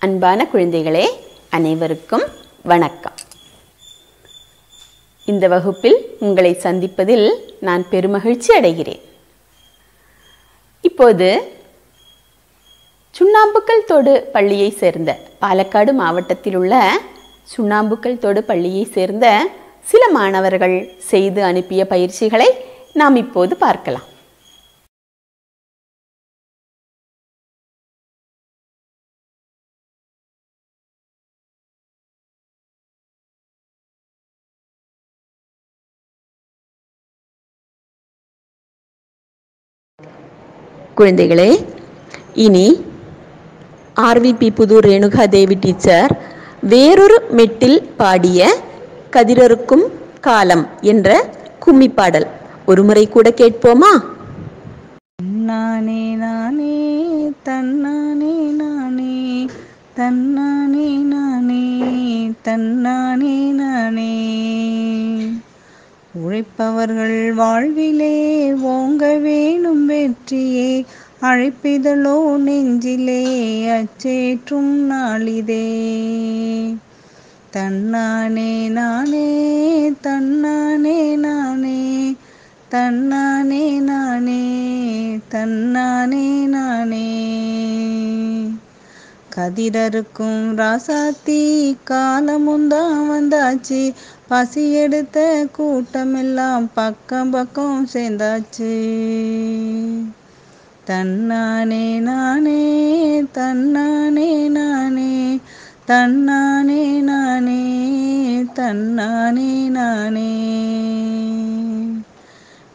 அன்பான குழந்தைகளே, அனைவருக்கும் வணக்கம். இந்த வகுப்பில் உங்களை சந்திப்பதில் நான் பெருமகிழ்ச்சி அடைகிறேன். இப்போது சுண்ணாம்புக்கல் தோடு பள்ளியை சேர்ந்த பாலக்காடு மாவட்டத்தில் உள்ள சுண்ணாம்புக்கல் தோடு பள்ளியை சேர்ந்த சில மாணவர்கள் செய்து அனுப்பிய பயிற்சிகளை நாம் இப்போது பார்க்கலாம். குழந்தைகளே, இனி ஆர்விபி புதூர் ரேணுகா தேவி டீச்சர் வேறொரு மெட்டில் பாடிய கதிரறுக்கும் காலம் என்ற கும்மி பாடல் ஒரு முறை கூட கேட்போமா? நானே நானே தன்னானே நானே தன்னானே நானே தன்னானே நானே. உழைப்பவர்கள் வாழ்விலே ஓங்க வேணும் வெற்றியே, அழைப்பிதழோ நெஞ்சிலே அச்சேற்றும் நாளிதே. தன்னானே நானே தன்னானே நானே தன்னானே நானே தன்னானே நானே. கதிரறுக்கும் ராசாத்தி காலமுந்தான் வந்தாச்சு, பசி எடுத்த கூட்டமெல்லாம் பக்கம் பக்கம் சேர்ந்தாச்சு. தன்னானே நானே தன்னானே நானே தன்னானே நானே தன்னானே நானே.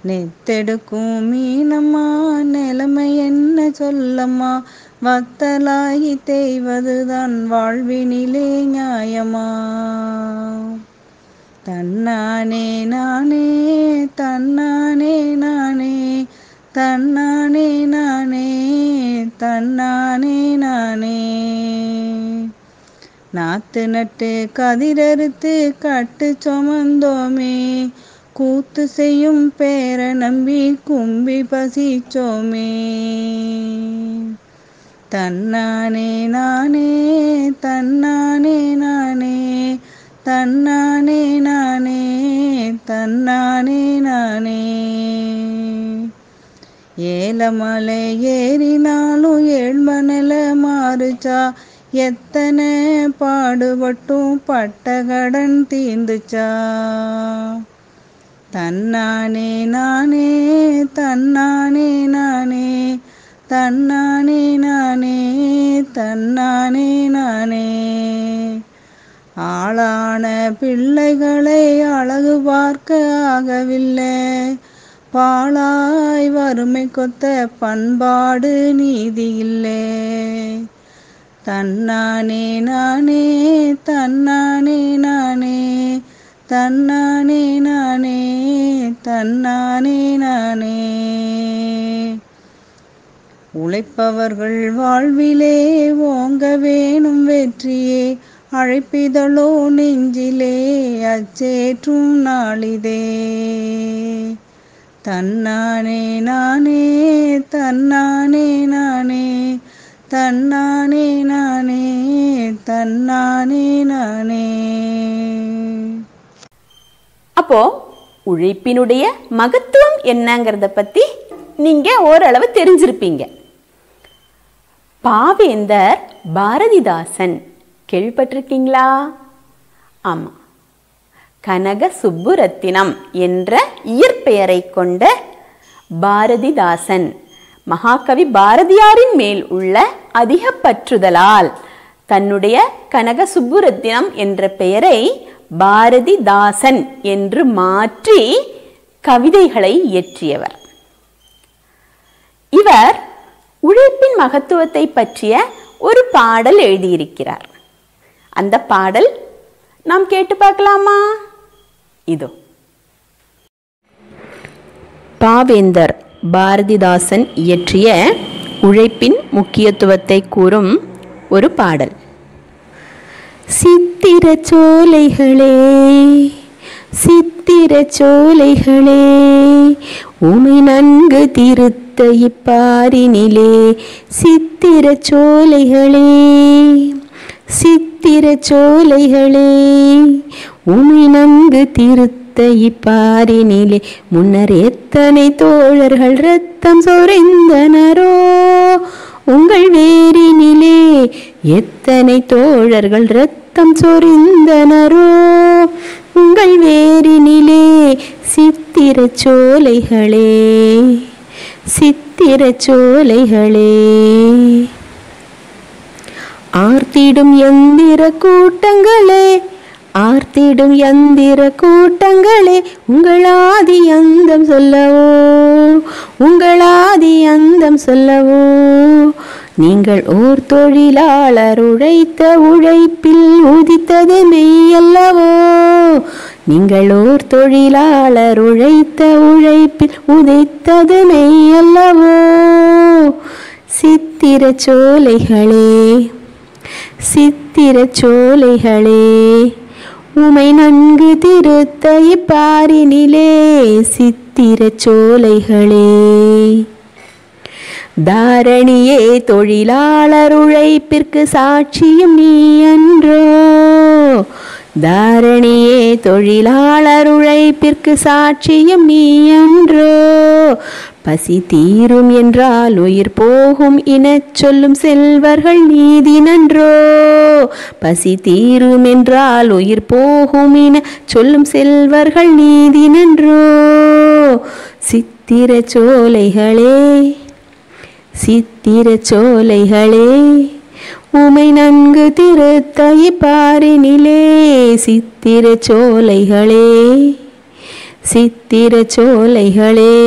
நெத்தெடுக்கும் மீனம்மா நிலைமை என்ன சொல்லம்மா, வத்தலாகி தேய்வதுதான் வாழ்வினிலே நியாயமா. தன்னானே நானே தன்னானே நானே தன்னானே நானே தன்னானே நானே. நாத்து நட்டு கதிரறுத்து கட்டு சுமந்தோமே, கூத்து செய்யும் பேர நம்பி கும்பி பசிச்சோமே. தன்னானே நானே தன்னானே நானே தன்னானே நானே தன்னானே நானே. ஏலமலை ஏறினாலும் ஏழ்மனல மாறுச்சா, எத்தனை பாடுபட்டும் பட்ட கடன் தீர்ந்துச்சா. தன்னானே நானே தன்னானே நானே தன்னானே நானே தன்னானே நானே. ஆளான பிள்ளைகளை அழகு பார்க்க ஆகவில்லை, பாழாய் வறுமை கொத்த பண்பாடு நீதி இல்லை. தன்னானே நானே தன்னானே நானே தன்னானே நானே தன்னானே நானே. உழைப்பவர்கள் வாழ்விலே ஓங்க வேணும் வெற்றியே, அழைப்பிதழோ நெஞ்சிலே அச்சேற்றும் நாளிதே. தன்னானே நானே தன்னானே நானே தன்னானே நானே தன்னானே நானே. அப்போ உழைப்பினுடைய மகத்துவம் என்னங்கிறத பத்தி நீங்க ஓரளவு தெரிஞ்சிருப்பீங்க. பாவேந்தர் பாரதிதாசன் கேள்விப்பட்டிருக்கீங்களா? ஆமா, கனக சுப்புரத்தினம் என்ற இயற்பெயரை கொண்ட பாரதிதாசன் மகாகவி பாரதியாரின் மேல் உள்ள அதிக பற்றுதலால் தன்னுடைய கனக சுப்புரத்தினம் என்ற பெயரை பாரதிதாசன் என்று மாற்றி கவிதைகளை இயற்றியவர். இவர் உழைப்பின் மகத்துவத்தை பற்றிய ஒரு பாடல் எழுதியிருக்கிறார். அந்த பாடல் நாம் கேட்டு பார்க்கலாமா? இதோ. பாவேந்தர் பாரதிதாசன் இயற்றிய உழைப்பின் முக்கியத்துவத்தை கூறும் ஒரு பாடல். சித்திர சோலைகளே சித்திர சோலைகளே, உமை நன்கு திருத்த இப்பாரினிலே சித்திர சோலைகளே, சித்திர சோலைகளே உமை நன்கு திருத்த இப்பாரினிலே முன்னர் எத்தனை தோழர்கள் இரத்தம் சொரிந்தனரோ உங்கள் வேரினிலே எத்தனை தோழர்கள் இரத்தம் சொரிந்தனரோ உங்கள் வேரினிலே சித்திர சோலைகளே சித்திர சோலைகளே ஆர்த்திடும் எந்திர கூட்டங்களே ஆர்த்திடும் எந்திர கூட்டங்களே உங்களாதி அந்தம் சொல்லவோ உங்களாதி அந்தம் சொல்லவோ நீங்கள் ஓர் தொழிலாளர் உழைத்த உழைப்பில் உதித்தது மெய்யல்லவோ நீங்கள் ஓர் தொழிலாளர் உழைத்த உழைப்பில் உதித்தது மெய்யல்லவோ சித்திர சோலைகளே சித்திர சோலைகளே உமை நன்கு திருத்த இப்பாரினிலே சித்திர சோலைகளே தாரணியே தொழிலாளர் உழைப்பிற்கு சாட்சியும் நீ அன்றோ தாரணியே தொழிலாளர் உழைப்பிற்கு சாட்சியும் நீ அன்றோ பசி தீரும் என்றால் உயிர் போகும் எனச் சொல்லும் செல்வர்கள் நீதி நன்றோ பசி தீரும் என்றால் உயிர் போகும் என சொல்லும் செல்வர்கள் நீதி நன்றோ சித்திர சோலைகளே சித்திர சோலைகளே உமை நன்கு திருத்த இப்பாரினிலே சித்திர சோலைகளே சித்திர சோலைகளே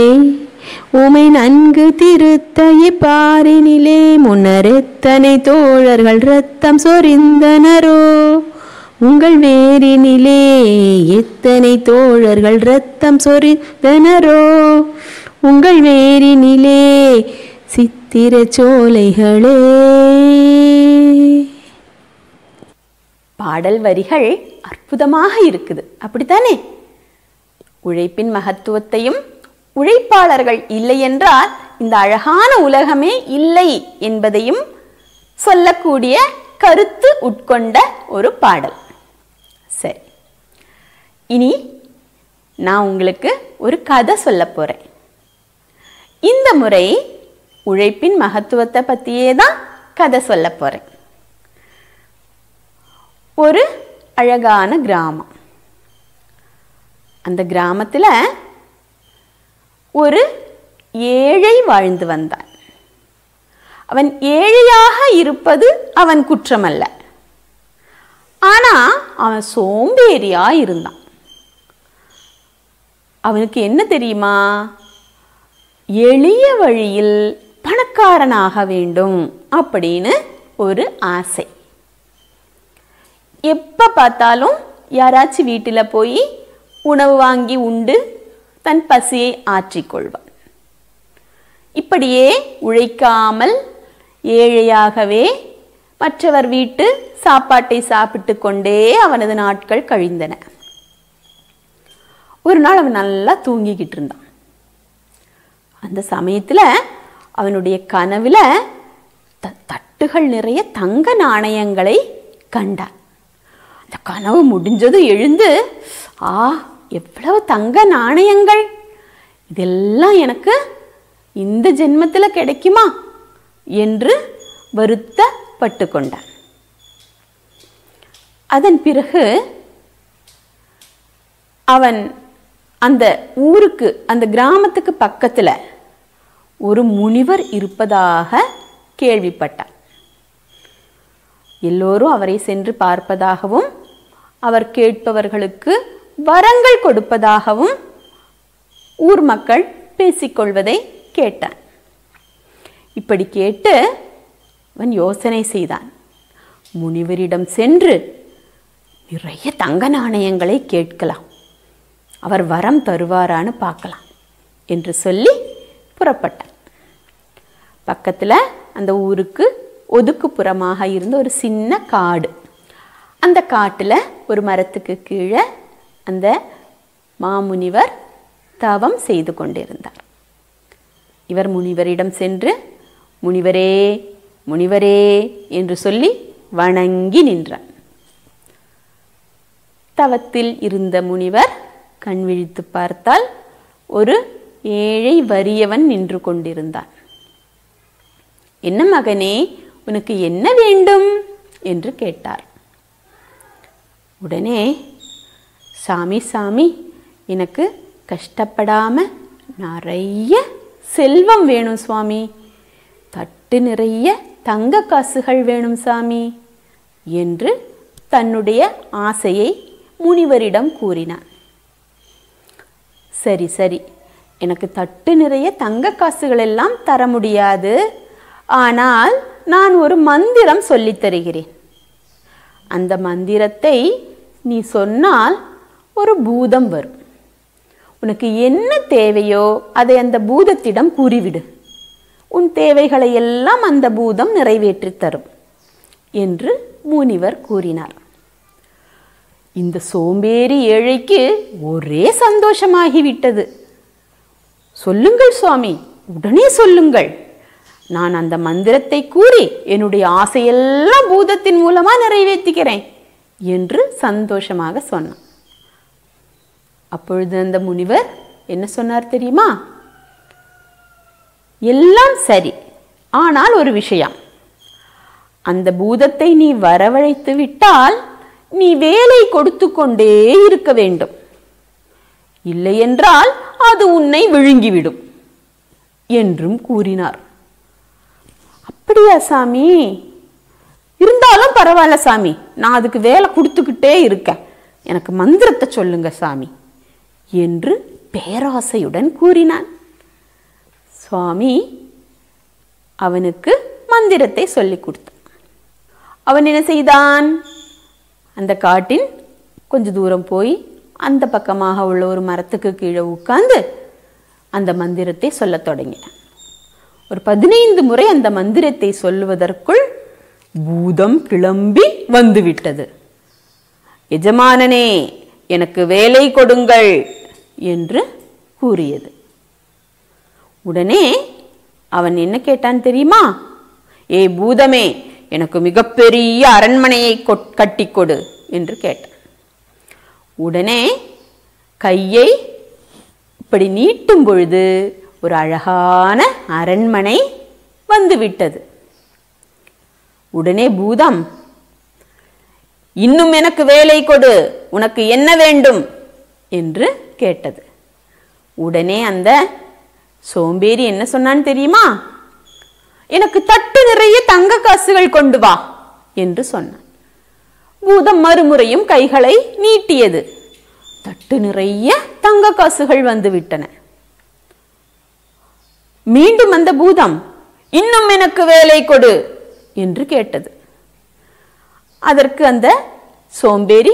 உமை நன்கு திருத்த இப்பாரினிலே முன்னர் எத்தனை தோழர்கள் இரத்தம் சொரிந்தனரோ உங்கள் வேரினிலே எத்தனை தோழர்கள் இரத்தம் சொரிந்தனரோ உங்கள் வேரினிலே சித்திர சோலைகளே. பாடல் வரிகள் அற்புதமாக இருக்குது, அப்படித்தானே? உழைப்பின் மகத்துவத்தையும் உழைப்பாளர்கள் இல்லை என்றால் இந்த அழகான உலகமே இல்லை என்பதையும் சொல்லக்கூடிய கருத்து உட்கொண்ட ஒரு பாடல். சரி, இனி நான் உங்களுக்கு ஒரு கதை சொல்ல போறேன். இந்த முறை உழைப்பின் மகத்துவத்தை பற்றியே தான் கதை சொல்ல போறேன். ஒரு அழகான கிராமம். அந்த கிராமத்தில் ஒரு ஏழை வாழ்ந்து வந்தான். அவன் ஏழையாக இருப்பது அவன் குற்றமல்ல, ஆனா அவன் சோம்பேறியா இருந்தான். அவனுக்கு என்ன தெரியுமா? எளிய வழியில் பணக்காரனாக வேண்டும் அப்படின்னு ஒரு ஆசை. எப்ப பார்த்தாலும் யாராச்சும் வீட்டில் போய் உணவு வாங்கி உண்டு தன் பசியை ஆற்றிக்கொள்வான். இப்படியே உழைக்காமல் ஏழையாகவே மற்றவர் வீட்டு சாப்பாட்டை சாப்பிட்டு கொண்டே அவனது நாட்கள் கழிந்தன. ஒரு நாள் அவன் நல்லா தூங்கிக்கிட்டு இருந்தான். அந்த சமயத்தில் அவனுடைய கனவுல தட்டுகள் நிறைய தங்க நாணயங்களை கண்டான். அந்த கனவு முடிஞ்சது எழுந்து, எவ்வளவு தங்க நாணயங்கள், இதெல்லாம் எனக்கு இந்த ஜென்மத்தில் கிடைக்குமா என்று வருத்தப்பட்டு கொண்டான். அதன் பிறகு அவன் அந்த ஊருக்கு, அந்த கிராமத்துக்கு பக்கத்தில் ஒரு முனிவர் இருப்பதாக கேள்விப்பட்டான். எல்லோரும் அவரை சென்று பார்ப்பதாகவும் அவர் கேட்பவர்களுக்கு வரங்கள் கொடுப்பதாகவும் ஊர் மக்கள் பேசிக்கொள்வதை கேட்டான். இப்படி கேட்டு அவன் யோசனை செய்தான். முனிவரிடம் சென்று நிறைய தங்க நாணயங்களை கேட்கலாம், அவர் வரம் தருவாரான்னு பார்க்கலாம் என்று சொல்லி புறப்பட்டான். பக்கத்தில் அந்த ஊருக்கு ஒதுக்குப்புறமாக இருந்த ஒரு சின்ன காடு. அந்த காட்டில் ஒரு மரத்துக்கு கீழே அந்த மாமுனிவர் தவம் செய்து கொண்டிருந்தார். இவர் முனிவரிடம் சென்று, முனிவரே முனிவரே என்று சொல்லி வணங்கி நின்றான். தவத்தில் இருந்த முனிவர் கண் விழித்து பார்த்தால் ஒரு ஏழை வறியவன் நின்று கொண்டிருந்தான். என்ன மகனே, உனக்கு என்ன வேண்டும் என்று கேட்டார். உடனே, சாமி சாமி, எனக்கு கஷ்டப்படாம நிறைய செல்வம் வேணும் சுவாமி, தட்டு நிறைய தங்க காசுகள் வேணும் சாமி என்று தன்னுடைய ஆசையை முனிவரிடம் கூறினான். சரி சரி, எனக்கு தட்டு நிறைய தங்க காசுகள் எல்லாம் தர முடியாது, ஆனால் நான் ஒரு மந்திரம் சொல்லித் தருகிறேன். அந்த மந்திரத்தை நீ சொன்னால் ஒரு பூதம் வரும். உனக்கு என்ன தேவையோ அதை அந்த பூதத்திடம் கூறிவிடு. உன் தேவைகளை எல்லாம் அந்த பூதம் நிறைவேற்றி தரும் என்று முனிவர் கூறினார். இந்த சோம்பேறி ஏழைக்கு ஒரே சந்தோஷமாகிவிட்டது. சொல்லுங்கள் சுவாமி, உடனே சொல்லுங்கள். நான் அந்த மந்திரத்தை கூறி என்னுடைய ஆசையெல்லாம் பூதத்தின் மூலமா நிறைவேற்றுகிறேன் என்று சந்தோஷமாக சொன்னான். அப்பொழுது அந்த முனிவர் என்ன சொன்னார் தெரியுமா? எல்லாம் சரி, ஆனால் ஒரு விஷயம். அந்த பூதத்தை நீ வரவழைத்து விட்டால் நீ வேலை கொடுத்து கொண்டே இருக்க வேண்டும். இல்லை என்றால் அது உன்னை விழுங்கிவிடும் என்றும் கூறினார். அப்படியா சாமி? இருந்தாலும் பரவாயில்ல சாமி, நான் அதுக்கு வேலை கொடுத்துக்கிட்டே இருக்கேன், எனக்கு மந்திரத்தை சொல்லுங்க சாமி என்று பேராசையுடன் கூறினான். சுவாமி அவனுக்கு மந்திரத்தை சொல்லிக் கொடுத்தான். அவன் என்ன செய்தான்? அந்த காட்டின் கொஞ்ச தூரம் போய் அந்த பக்கமாக உள்ள ஒரு மரத்துக்கு கீழே உட்கார்ந்து அந்த மந்திரத்தை சொல்லத் தொடங்கினான். ஒரு 15 முறை அந்த மந்திரத்தை சொல்லுவதற்குள் பூதம் கிளம்பி வந்துவிட்டது. எஜமானனே, எனக்கு வேலை கொடுங்கள் என்று கூறியது. உடனே அவன் என்ன கேட்டான் தெரியுமா? ஏ பூதமே, எனக்கு மிகப்பெரிய அரண்மனையை கட்டிக்கொடு என்று கேட்டான். உடனே கையை இப்படி நீட்டும் பொழுது ஒரு அழகான அரண்மனை வந்துவிட்டது. உடனே பூதம், இன்னும் எனக்கு வேலை கொடு, உனக்கு என்ன வேண்டும் என்று கேட்டது. உடனே அந்த சோம்பேறி என்ன சொன்னான் தெரியுமா? எனக்கு தட்டு நிறைய தங்க காசுகள் கொண்டு வா என்று சொன்னான். பூதம் மறுமுறையும் கைகளை நீட்டியது. தட்டு நிறைய தங்க காசுகள் வந்து விட்டன. மீண்டும் அந்த பூதம், இன்னும் எனக்கு வேலை கொடு என்று கேட்டது. அதற்கு அந்த சோம்பேறி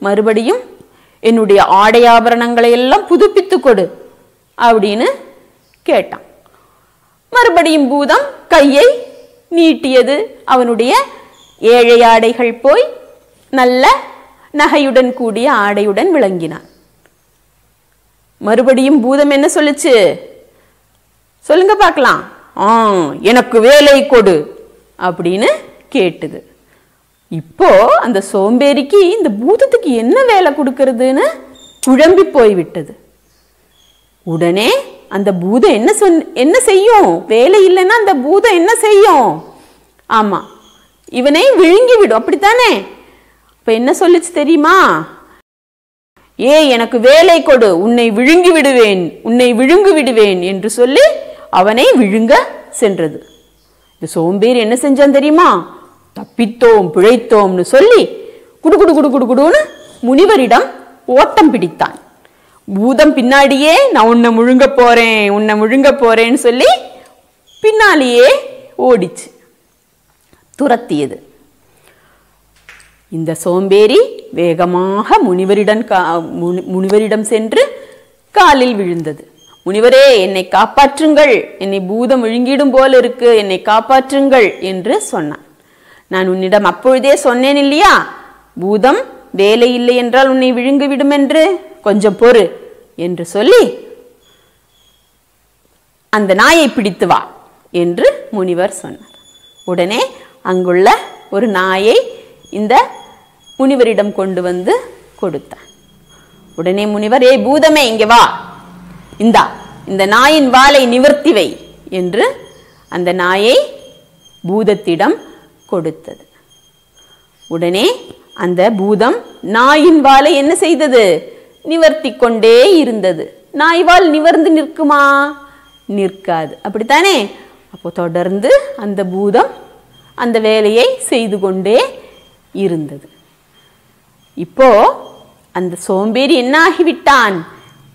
மறுபடியும் என்னுடைய ஆடை ஆபரணங்களை எல்லாம் புதுப்பித்து கொடு அப்படின்னு கேட்டான். மறுபடியும் பூதம் கையை நீட்டியது. அவனுடைய ஏழை ஆடைகள் போய் நல்ல நகையுடன் கூடிய ஆடையுடன் விளங்கினான். மறுபடியும் பூதம் என்ன சொல்லுச்சு? சொல்லுங்க பார்க்கலாம். எனக்கு வேலை கொடு அப்படின்னு கேட்டுது. இப்போ அந்த சோம்பேறிக்கு இந்த பூதத்துக்கு என்ன வேலை கொடுக்கறதுன்னு குழம்பி போய்விட்டது. உடனே அந்த பூதம் என்ன செய்யும்? வேலை இல்லைன்னா அந்த பூதம் என்ன செய்யும்? ஆமா, இவனை விழுங்கி விடும், அப்படித்தானே? இப்ப என்ன சொல்லுச்சு தெரியுமா? எனக்கு வேலை கொடு, உன்னை விழுங்கி விடுவேன், உன்னை விழுங்கு விடுவேன் என்று சொல்லி அவனை விழுங்க சென்றது. இந்த சோம்பேறி என்ன செஞ்சான் தெரியுமா? தப்பித்தோம் பிழைத்தோம்னு சொல்லி குடுகுடு குடுகுடுன்னு முனிவரிடம் ஓட்டம் பிடித்தான். பூதம் பின்னாடியே நான் உன்னை முழுங்க போறேன், உன்னை முழுங்க போறேன்னு சொல்லி பின்னாலேயே ஓடிச்சு, துரத்தியது. இந்த சோம்பேறி வேகமாக முனிவரிடம் சென்று காலில் விழுந்தது. முனிவரே, என்னை காப்பாற்றுங்கள், என்னை பூதம் விழுங்கிடும் போல இருக்கு, என்னை காப்பாற்றுங்கள் என்று சொன்னான். நான் உன்னிடம் அப்பொழுதே சொன்னேன் இல்லையா, பூதம் வேலை இல்லை என்றால் உன்னை விழுங்கி விடும் என்று, கொஞ்சம் பொறு என்று சொல்லி அந்த நாயை பிடித்து வா என்று முனிவர் சொன்னார். உடனே அங்குள்ள ஒரு நாயை இந்த முனிவரிடம் கொண்டு வந்து கொடுத்தான். உடனே முனிவர், ஏய் பூதமே இங்க வா, இந்த நாயின் வாலை நிவர்த்தி வை என்று அந்த நாயை பூதத்திடம் கொடுத்தது. உடனே அந்த பூதம் நாயின் வாலை என்ன செய்தது? நிவர்த்தி கொண்டே இருந்தது. நாய் வால் நிவர்ந்து நிற்குமா? நிற்காது, அப்படித்தானே? அப்போ தொடர்ந்து அந்த பூதம் அந்த வேலையை செய்து கொண்டே இருந்தது. இப்போ அந்த சோம்பேறி என்ன ஆகிவிட்டான்?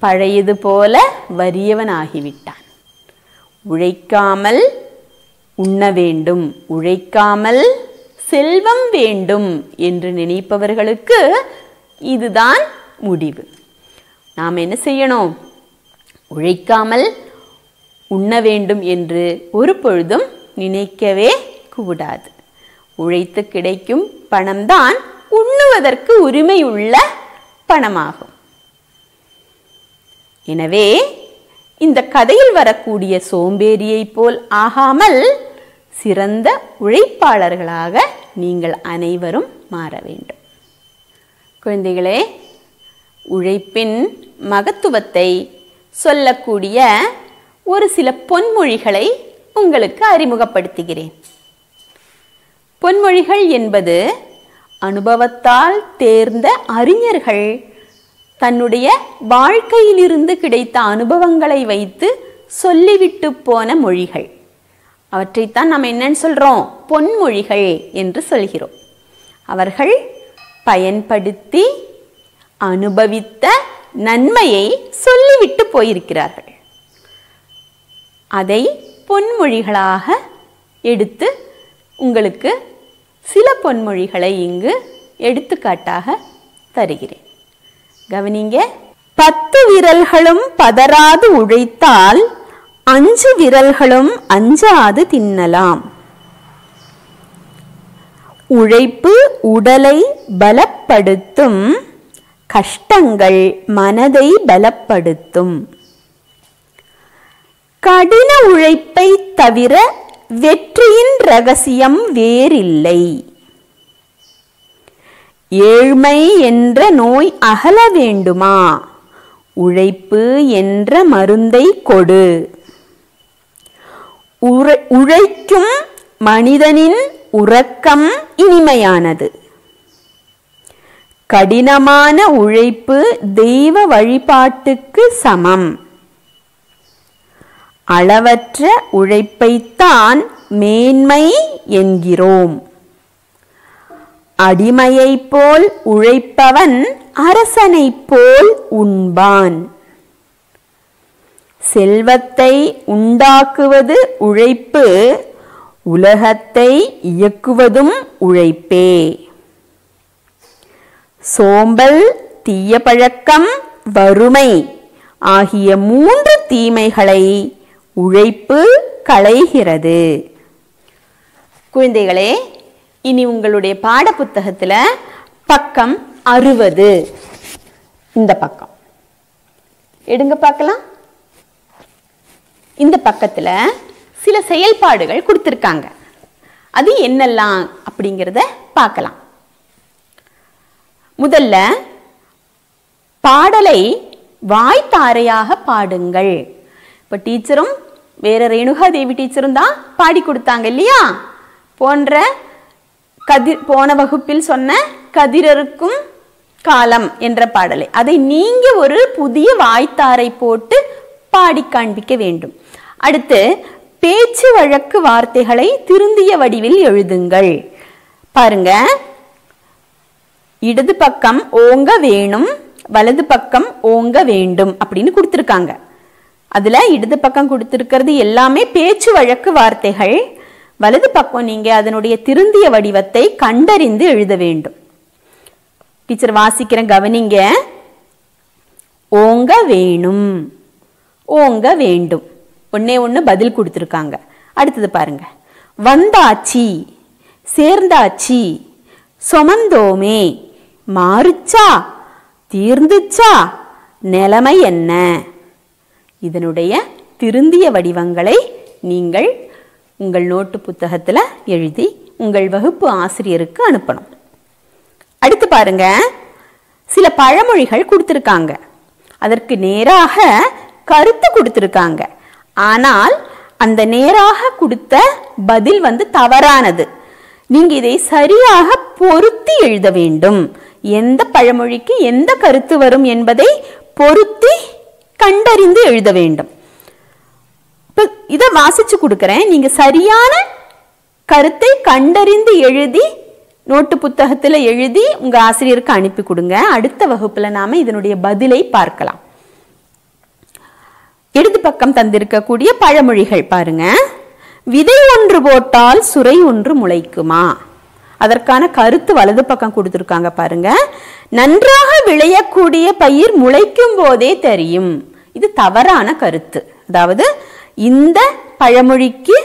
பழையது போல வறியவன் ஆகிவிட்டான். உழைக்காமல் உண்ண வேண்டும், உழைக்காமல் செல்வம் வேண்டும் என்று நினைப்பவர்களுக்கு இதுதான் முடிவு. நாம் என்ன செய்யணும்? உழைக்காமல் உண்ண வேண்டும் என்று ஒரு பொழுதும் நினைக்கவே கூடாது. உழைத்து கிடைக்கும் பணம்தான் உண்ணுவதற்கு உரிமை உள்ள பணமாகும். எனவே இந்த கதையில் வரக்கூடிய சோம்பேறியை போல் ஆகாமல் சிறந்த உழைப்பாளர்களாக நீங்கள் அனைவரும் மாற வேண்டும். குழந்தைகளே, உழைப்பின் மகத்துவத்தை சொல்லக்கூடிய ஒரு சில பொன்மொழிகளை உங்களுக்கு அறிமுகப்படுத்துகிறேன். பொன்மொழிகள் என்பது அனுபவத்தால் தேர்ந்த அறிஞர்கள் தன்னுடைய வாழ்க்கையிலிருந்து கிடைத்த அனுபவங்களை வைத்து சொல்லிவிட்டு போன மொழிகள். அவற்றைத்தான் நாம் என்னன்னு சொல்றோம்? பொன்மொழிகள் என்று சொல்கிறோம். அவர்கள் பயன்படுத்தி அனுபவித்த நன்மையை சொல்லிவிட்டு போயிருக்கிறார்கள். அதை பொன்மொழிகளாக எடுத்து உங்களுக்கு சில பொன்மொழிகளை இங்கு எடுத்துக்காட்டாக தருகிறேன். கவனிங்க. 10 விரல்களும் பதறாது உழைத்தால் 5 விரல்களும் அஞ்சாது தின்னலாம். உழைப்பு உடலை பலப்படுத்தும், கஷ்டங்கள் மனதை பலப்படுத்தும். கடின உழைப்பை தவிர வெற்றியின் ரகசியம் வேறில்லை. ஏழ்மை என்ற நோய் அகல வேண்டுமா? உழைப்பு என்ற மருந்தை கொடு. உழைக்கும் மனிதனின் உறக்கம் இனிமையானது. கடினமான உழைப்பு தெய்வ வழிபாட்டுக்கு சமம். அளவற்ற உழைப்பைத்தான் மேன்மை என்கிறோம். அடிமையைப் போல் உழைப்பவன் அரசனைப் போல் உண்பான். செல்வத்தை உண்டாக்குவது உழைப்பு, உலகத்தை இயக்குவதும் உழைப்பே. சோம்பல், தீய பழக்கம், வறுமை ஆகிய 3 தீமைகளை உழைப்பு களைகிறது. குழந்தைகளே, இனி உங்களுடைய பாட புத்தகத்தில் பக்கம் 60 இந்த பக்கம் எடுங்க பார்க்கலாம். இந்த பக்கத்தில் சில செயல்பாடுகள் கொடுத்துருக்காங்க. அது என்னெல்லாம் அப்படிங்கிறத பார்க்கலாம். முதல்ல பாடலை வாய்த்தாரையாக பாடுங்கள். இப்போ டீச்சரும் வேற ரேணுகா தேவி டீச்சரும் தான் பாடி கொடுத்தாங்க இல்லையா? போன வகுப்பில் சொன்ன கதிரருக்கும் காலம் என்ற பாடலை, அதை நீங்க ஒரு புதிய வாய்த்தாரை போட்டு பாடி காண்பிக்க வேண்டும். அடுத்து பேச்சு வழக்கு வார்த்தைகளை திருந்திய வடிவில் எழுதுங்கள். பாருங்க, இடது பக்கம் ஓங்க வேணும், வலது பக்கம் ஓங்க வேண்டும் அப்படின்னு கொடுத்துருக்காங்க. அதுல இடது பக்கம் கொடுத்திருக்கிறது எல்லாமே பேச்சு வழக்கு வார்த்தைகள். வலது பக்கம் நீங்க அதனுடைய திருந்திய வடிவத்தை கண்டறிந்து எழுத வேண்டும். டீச்சர் வாசிக்கிறேன், கவனிங்க. ஓங்க வேணும், ஓங்க வேண்டும், ஒன்னே ஒன்று பதில் கொடுத்துருக்காங்க. அடுத்தது பாருங்க, வந்தாச்சி, சேர்ந்தாச்சி, சொமந்தோமே, மாறுச்சா, தீர்ந்துச்சா, நிலைமை என்ன? இதனுடைய திருந்திய வடிவங்களை நீங்கள் உங்கள் நோட்டு புத்தகத்தில் எழுதி உங்கள் வகுப்பு ஆசிரியருக்கு அனுப்பணும். அடுத்து பாருங்க, சில பழமொழிகள் கொடுத்துருக்காங்க, அதற்கு நேராக கருத்து கொடுத்துருக்காங்க. ஆனால் அந்த நேராக கொடுத்த பதில் தவறானது. நீங்க இதை சரியாக பொருத்தி எழுத வேண்டும். எந்த பழமொழிக்கு எந்த கருத்து வரும் என்பதை பொருத்தி கண்டறிந்து எழுத வேண்டும். இதை வாசிச்சு கொடுக்கிறேன், நீங்க சரியான கருத்தை கண்டறிந்து எழுதி நோட்டு புத்தகத்தில் எழுதி உங்க ஆசிரியருக்கு அனுப்பி கொடுங்க. அடுத்த வகுப்புல நாம இதனுடைய பதிலை பார்க்கலாம். இடது பக்கம் தந்திருக்கக்கூடிய பழமொழிகள் பாருங்க. விதை ஒன்று போட்டால் சுரை ஒன்று முளைக்குமா? அதற்கான கருத்து வலது பக்கம் கொடுத்திருக்காங்க பாருங்க. நன்றாக விளையக்கூடிய பயிர் முளைக்கும் போதே தெரியும். இது தவறான கருத்து. அதாவது இந்த பழமொழிக்கு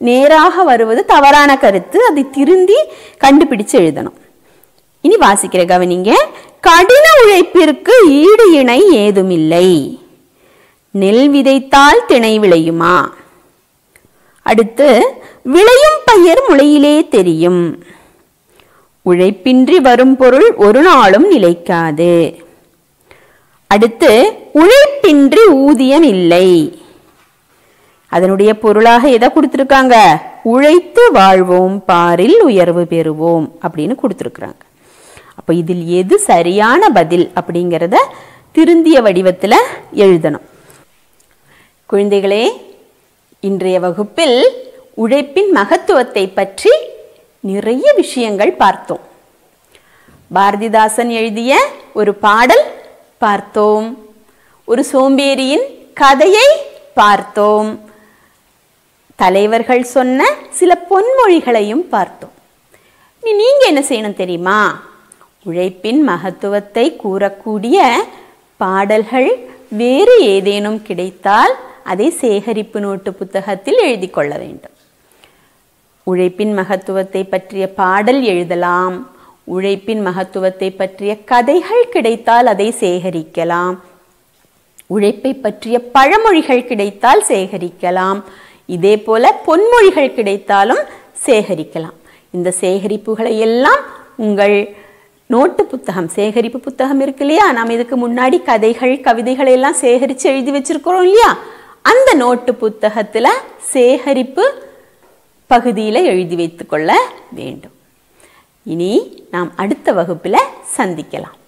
நேராக வருவது தவறான கருத்து. அதை திருந்தி கண்டுபிடிச்சு எழுதணும். இனி வாசிக்கிற கவனிங்க. கடின உழைப்பிற்கு ஈடு இணை ஏதுமில்லை. நெல் விதைத்தால் திணை விளையுமா? அடுத்து, விளையும் பயிர் முளையிலே தெரியும். உழைப்பின்றி வரும் பொருள் ஒரு நாளும் நிலைக்காது. அடுத்து, உழைப்பின்றி ஊதியம் இல்லை. அதனுடைய பொருளாக எதை கொடுத்திருக்காங்க? உழைத்து வாழ்வோம் பாரில் உயர்வு பெறுவோம் அப்படின்னு கொடுத்திருக்கிறாங்க. அப்ப இதில் எது சரியான பதில் அப்படிங்கிறத திருந்திய வடிவத்தில் எழுதணும். குழந்தைகளே, இன்றைய வகுப்பில் உழைப்பின் மகத்துவத்தை பற்றி நிறைய விஷயங்கள் பார்த்தோம். பாரதிதாசன் எழுதிய ஒரு பாடல் பார்த்தோம். ஒரு சோம்பேறியின் கதையை பார்த்தோம். தலைவர்கள் சொன்ன சில பொன்மொழிகளையும் பார்த்தோம். நீங்க என்ன செய்யணும் தெரியுமா? உழைப்பின் மகத்துவத்தை கூறக்கூடிய பாடல்கள் வேறு ஏதேனும் கிடைத்தால் அதை சேகரிப்பு நோட்டு புத்தகத்தில் எழுதி கொள்ள வேண்டும். உழைப்பின் மகத்துவத்தை பற்றிய பாடல் எழுதலாம். உழைப்பின் மகத்துவத்தை பற்றிய கதைகள் கிடைத்தால் அதை சேகரிக்கலாம். உழைப்பை பற்றிய பழமொழிகள் கிடைத்தால் சேகரிக்கலாம். இதே போல பொன்மொழிகள் கிடைத்தாலும் சேகரிக்கலாம். இந்த சேகரிப்புகளை எல்லாம் உங்கள் நோட்டு புத்தகம், சேகரிப்பு புத்தகம் இருக்கு இல்லையா, நாம் இதுக்கு முன்னாடி கதைகள் கவிதைகளை எல்லாம் சேகரித்து எழுதி வச்சிருக்கிறோம் இல்லையா, அந்த நோட்டு புத்தகத்துல சேகரிப்பு பகுதியில் எழுதி வைத்துக் கொள்ள வேண்டும். இனி நாம் அடுத்த வகுப்பில் சந்திக்கலாம்.